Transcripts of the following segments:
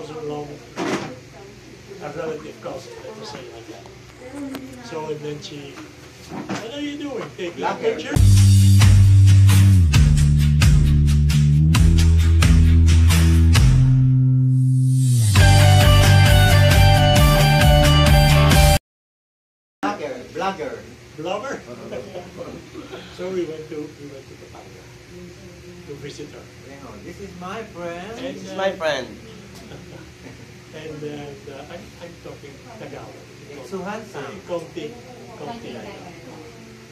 wasn't long a relative cousin, let us say like that. So and then she, what are you doing? Taking a picture? Blogger? So we went to Pampanga to visit her. This is my friend. This is my friend. And I'm talking Tagalog. It's so handsome. Konti.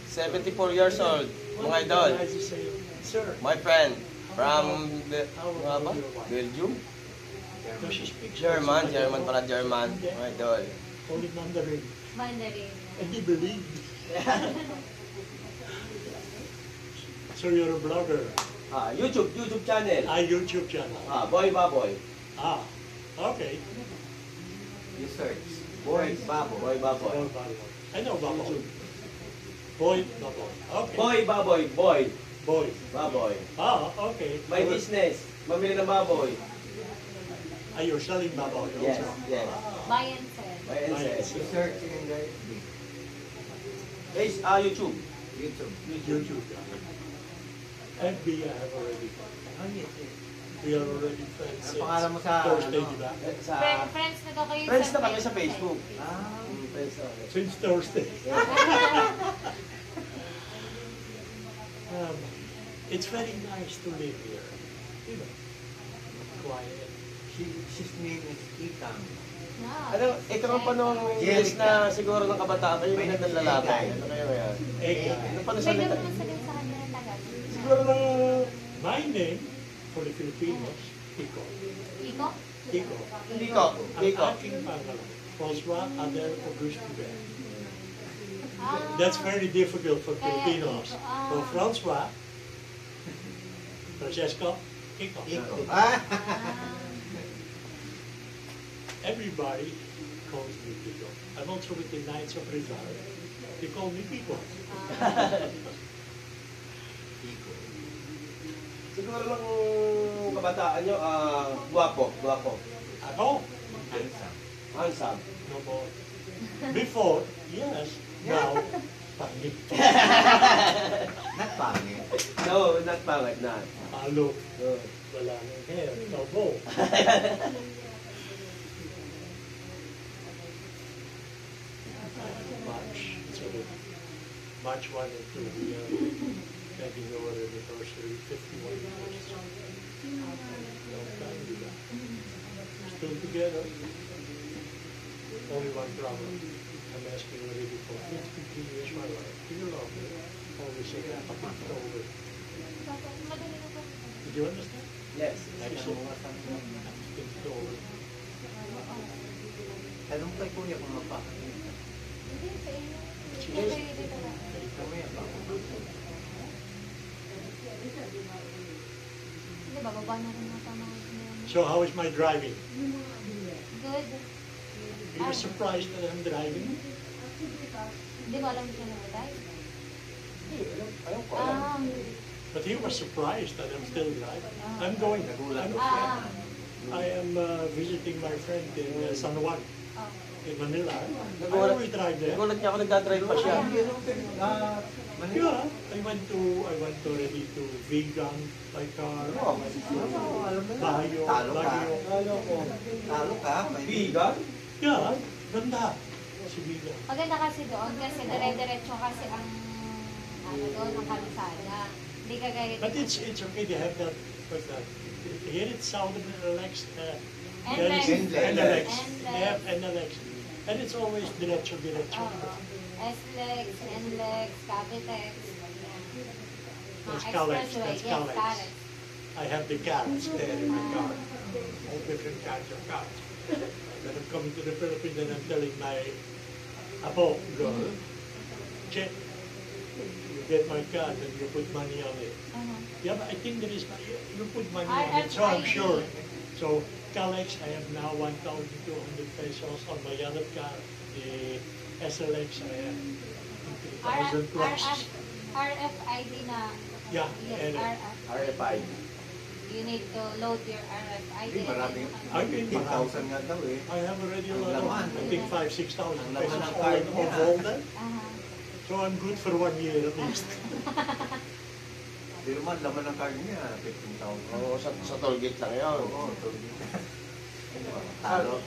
74 years old, mga idol. Sir. My friend from How about your wife? Belgium. No, she speaks German pala, German. mga idol. Only Mandarin. Mandarin. And he believed. So you're a blogger? YouTube channel. YouTube channel. Boy Baboy. Okay. You search. Boy Baboy. Boy Baboy. Boy Baboy. I know Baboy. Boy Baboy. Okay. Boy Baboy. Boy. Boy. Baboy. Okay. My business. Mamili ng baboy. You're selling Baboy also? Yes. Buy and sell. Buy and sell. You search in the YouTube. YouTube. FB I have already. We are already friends since pangalan mo sa Thursday, ano? di ba? Friends na daw kayo Friends sa na kami sa Facebook. Friends na kami. Since Thursday. It's very nice to live here. You know, quiet. His name is Itang. Yeah. Ano, ikaw ang panong yes na siguro ng kabataan kayo may ng lalaki. Ano kayo yan? Ano pa Pwede salita? mo naman sabihin sa kanya ng tagal. Siguro ng... My name for the Filipinos, Kiko. Iko? Kiko. Biko. Biko. Ang aking pangalan, François Adel Auguste Hubert. Ah. That's very difficult for Kaya Filipinos. Kiko, For François, Francesco, Kiko. Everybody calls me Kiko. I'm also with the Knights of Rizal. They call me Kiko. Siguro lang kabataan nyo, guwapo. Ako? Handsome. No more. Before, yes. Now, pangit. Not pangit. No, not pangit na. Look, wala nang hair. Tabo. March 1 and 2, we are having our anniversary, 51 years. Long time, di ba? Still together. Only one problem. I'm asking already for 53 years my life. Do you love me? Always say, I'm over. Did you understand? Yes. I said, I'm over. Tanong kay Kuya kung magpapakita. Hindi, sa inyo. Dito lang. Hindi, bababa na rin mga tama. So how is my driving? Good. You were surprised that I'm driving? Hindi mo alam siya nag-drive? Ayaw ko. But he was surprised that I'm still driving. I'm going. I am visiting my friend in San Juan, in Manila. I always drive there. Nagulat niya ako nagdadrive pa siya. Yeah, I went already to Vegan by car. Baguio. Talo ka. Vegan? Yeah, ganda. Si Vegan. Maganda kasi doon kasi dire-diretso kasi ang doon ang kalsada. Hindi ka gaya But it's okay to have that. But here it sounded relaxed. Endless. Endless. They have endless. And it's always diretso. SLEX, NLEX, Cavitex. That's Calex. Expressway, That's yes, Calex. Calex. I have the carrots there in my car. All different kinds of carrots. When I'm coming to the Philippines, then I'm telling my apo girl, check. You get my card and you put money on it. Yeah, but I think there is money. You put money on it, so I'm sure. So Calex, I have now 1,200 pesos on my other card. The SLX, I have 3,000 plus. RFID na. Yeah, Yes, and RF. RFID. you need to load your RFID. Hindi, marami. I think 10,000 nga daw eh. I have already a Ang lot of, laman. I think 5,000-6,000 Ang laman pesos ng all card of niya. all that. Aha. So I'm good for 1 year at least. Pero man, laman ng card niya, 15,000. Oo, sa toll gate lang yun. Oo, tulog.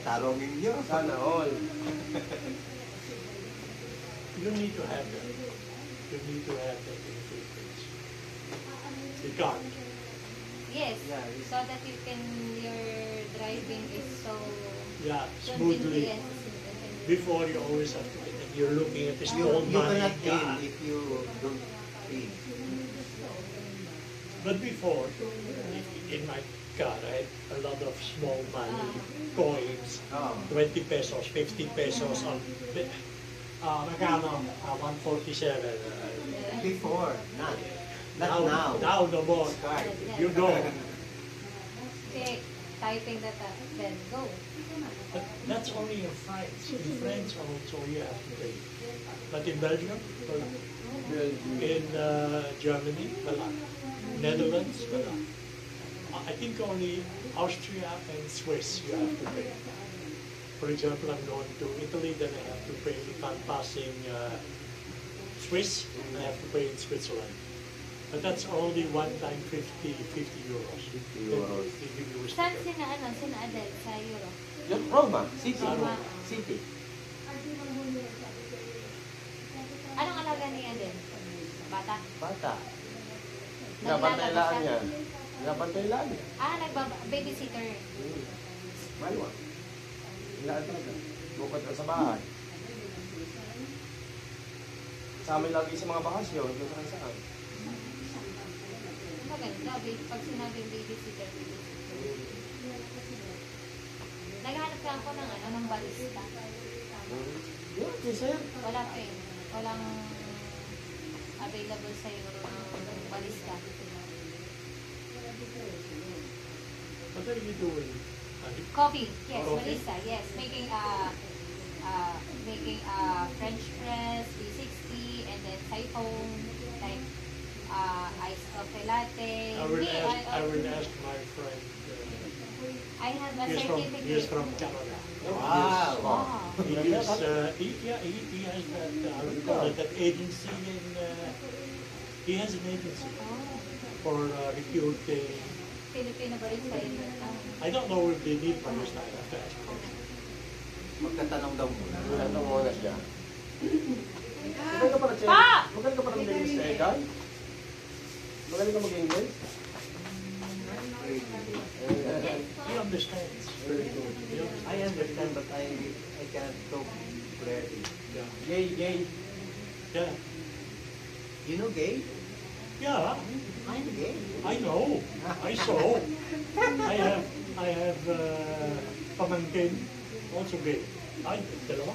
Talongin niyo. Sana all. You need to have that. You need to have that in the Philippines. The card. Yes, Yeah, so that you can, your driving is so Yeah, smoothly. convenient. Before you always have to, you're looking at this You old money. cannot gain God. if you don't pay. But before, in my car, I had a lot of small money, coins, Oh. 20 pesos, 50 pesos on, magkano? 147. Before, not. Not now. Now no more. It's card. You go. Okay, typing that then go. But that's only in France. In France also you have to pay. But in Belgium, wala. In Germany, wala. Netherlands, wala. I think only Austria and Swiss you have to pay. For example, I'm going to Italy, then I have to pay. If I'm passing Swiss, I have to pay in Switzerland. But that's only one time 50 euros. 50 euros. They give you Saan respect. sina Adele sa Europe? Yung Roma, city. Roma. City. Anong alaga ni Adele? Bata? Bata. Naglalaba Napantaylaan siya? niya. Napantaylaan niya. Babysitter. Malwa. Ilaan talaga. Bukod ka sa bahay. Sa amin lagi sa mga bakasyon, kung saan saan. Maganda, pag sinabing babysitter. Naghanap ka ako ng barista. Yeah, sir. Wala pa eh. Walang available sa ng barista. What are you doing? Coffee, yes, Coffee? barista, yes. Making French press, 360, and then siphon, like iced coffee latte. I will ask my friend. I have a He is certificate. from Canada. Wow. Wow. He has that. How do you call it? That agency in. He has an agency Oh, for recruiting. Filipino barista yun. I don't know if they need barista. I have to ask. Magtatanong daw muna. Tanong muna siya. Magaling ka pala, Che. Pa! Magaling ka pala mag-English, Che. Ikaw? Magaling ka mag-English? He understands. Very good. He understands. I understand, but I cannot talk clearly. Yeah. Gay, gay. Yeah. You know gay? Yeah. I'm gay. I know. I saw. I have pamangkin, also gay. Ay, dalawa.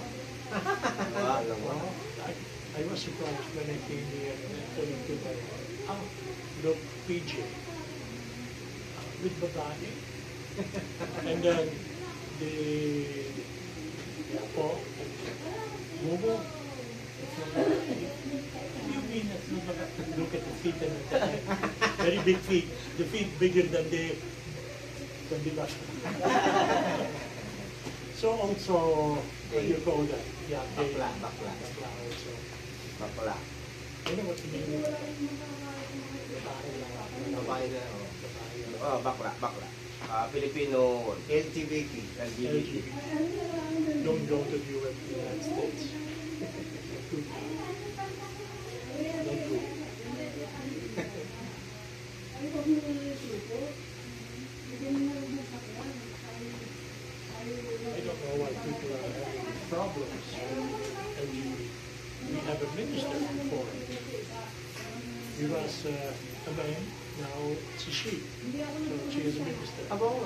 Wow. I was surprised when I came here and told to my, look, PJ. With babae. And then the apo, Bubo. You mean that's not babae? Look at the feet and the head. Very big feet. The feet bigger than the back. So also, what do you call that? Yeah, gay. Bakla, bakla. Bakla also. Bakla. You know what you mean? Babae lang. Babae na, oh. Babae lang. Ah, bakla, bakla. Filipino LGBT. LGBT. Don't go to the United States. Don't go. I don't know why people are having problems. And we have a minister before. He was a man, now it's a she. So she is a minister.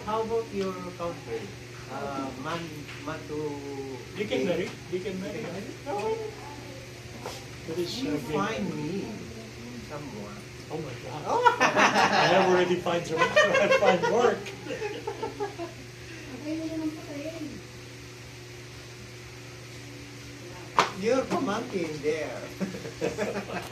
How about your country? Man to... They can marry. They can marry. No. But it's You gay. find me someone. Oh my God. I have already find some. I find work. You're pamangkin there.